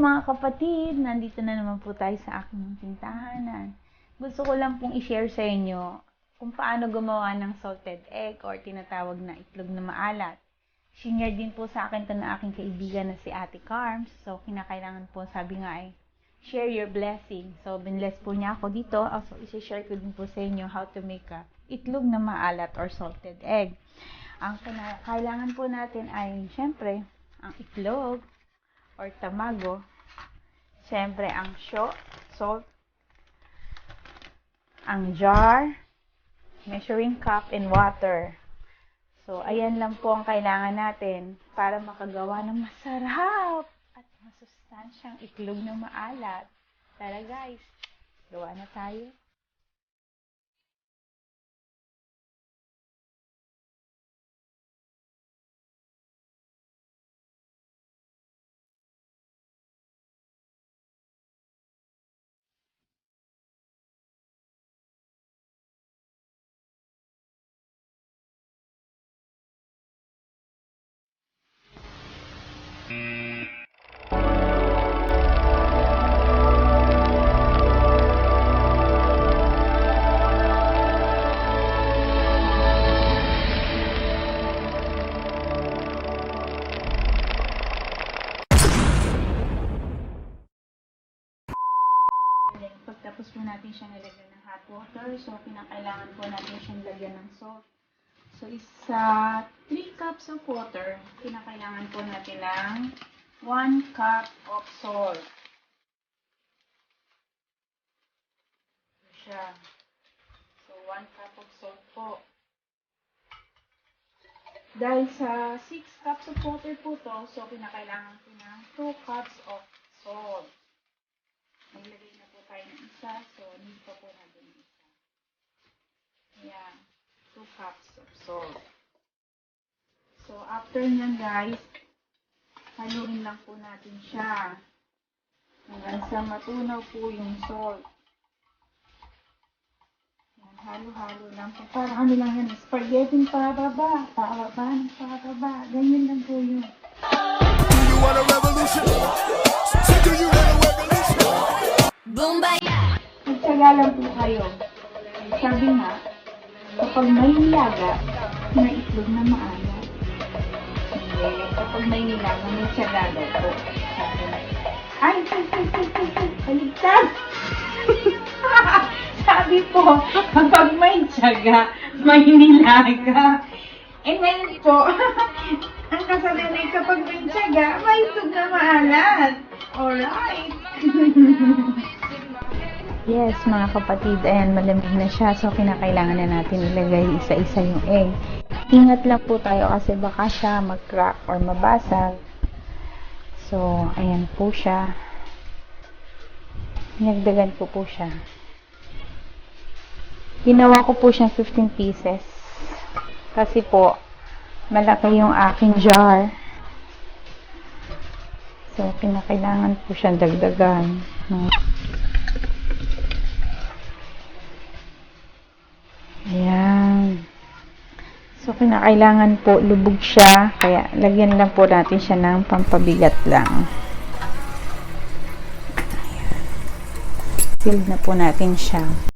mga kapatid, nandito na naman po tayo sa aking tintahanan. Gusto ko lang pong i-share sa inyo kung paano gumawa ng salted egg or tinatawag na itlog na maalat. Shinare din po sa akin ito ng aking kaibigan na si Ate Carms. So, kinakailangan po, sabi nga ay, share your blessing. So, binless po niya ako dito. Also, isi-share ko din po sa inyo how to make a itlog na maalat or salted egg. Ang kailangan po natin ay, syempre, ang itlog or tamago. Syempre, ang salt, ang jar, measuring cup, and water. So, ayan lang po ang kailangan natin para makagawa ng masarap at masustansyang itlog na maalat. Tara guys, gawa na tayo. Pagtapos po natin siyang nilagyan ng hot water, so kinakailangan po natin siyang lagyan ng salt. So, isa 3 cups of water, kinakailangan po natin ng 1 cup of salt. Ito siya. So, 1 cup of salt po. Dahil sa 6 cups of water po to, so kinakailangan po ng 2 cups of salt. Maglagay na po tayo ng isa, so need pa po natin isa. Ayan, 2 cups of salt. So, after nyan guys, haluin lang po natin siya. Hanggang sa matunaw po yung salt. Ayan, halo-halo lang po. Para ano lang yan, spaghetti pababa, pababa. Ganyan lang po yun. Do you want a revolution? Do you want a revolution? Bombaya! Magtsaga lang po kayo. Sabi nga, kapag may nilaga, may itlog na maalat. Hindi, kapag may nilaga, may tsaga daw po. Sabi nga, ay, baligtad! Sabi po, kapag may tsaga, may nilaga. Eh ngayon po, ang kasabihan ay kapag may tsaga, may itlog na maalat. Alright! Yes, mga kapatid, ayan, malamig na siya. So, kinakailangan na natin ilagay isa-isa yung egg. Ingat lang po tayo kasi baka siya mag-crack or mabasag. So, ayan po siya. Pinagdagan ko po siya. Ginawa ko po siyang 15 pieces. Kasi po, malaki yung aking jar. So, kinakailangan po siyang dagdagan. Ayan. So, kinakailangan po lubog siya. Kaya, lagyan lang po natin siya ng pampabigat lang. Ayan. Filled na po natin siya.